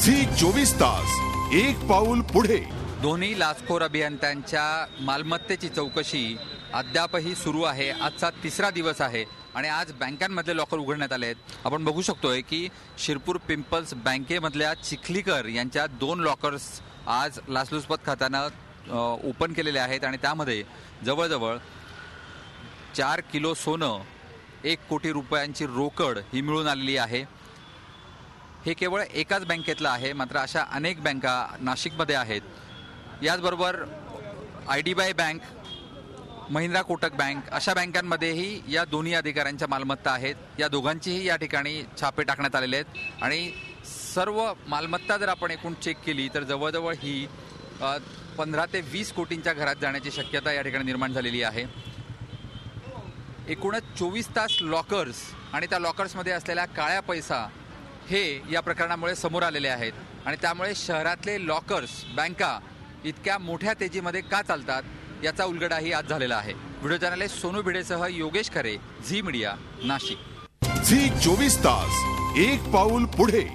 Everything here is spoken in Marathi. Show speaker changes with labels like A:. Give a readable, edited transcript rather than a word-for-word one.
A: झी 24 तास एक पाऊल पुढे।
B: दोन्ही लाचखोर अभियंत्यांच्या मालमत्तेची चौकशी अद्यापही सुरू आहे। आजचा तिसरा दिवस आहे आणि आज बँकांमधले लॉकर उघडण्यात आले आहेत। आपण बघू शकतोय की शिरपूर पिंपल्स बँकेमधल्या चिखलीकर यांच्या 2 लॉकर्स आज लाचलुचपत खात्यानं ओपन केलेले आहेत आणि त्यामध्ये जवळजवळ 4 किलो सोनं, 1 कोटी रुपयांची रोकड ही मिळून आलेली आहे। हे केवळ एकाच बँकेतलं आहे, मात्र अशा अनेक बँका नाशिकमध्ये आहेत। याचबरोबर IDBI bank, Mahindra Kotak bank अशा बँकांमध्येही या दोन्ही अधिकाऱ्यांच्या मालमत्ता आहेत। या दोघांचीही या ठिकाणी छापे टाकण्यात आलेले आहेत आणि सर्व मालमत्ता जर आपण एकूण चेक केली तर जवळजवळ ही 15 ते 20 कोटींच्या घरात जाण्याची शक्यता या ठिकाणी निर्माण झालेली आहे। एकूणच 24 तास लॉकर्स आणि त्या लॉकर्समध्ये असलेला काळा पैसा हे या प्रकरणामुळे समोर आलेले आहेत आणि त्यामुळे शहरातले लॉकर्स, बँका इतक्या मोठ्या तेजीमध्ये का चालतात याचा उलगडाही आज झालेला आहे। व्हिडिओ जर्नलिस्ट सोनू भिडेसह योगेश खरे, झी मीडिया, नाशिक।
A: झी 24 तास एक पाऊल पुढे।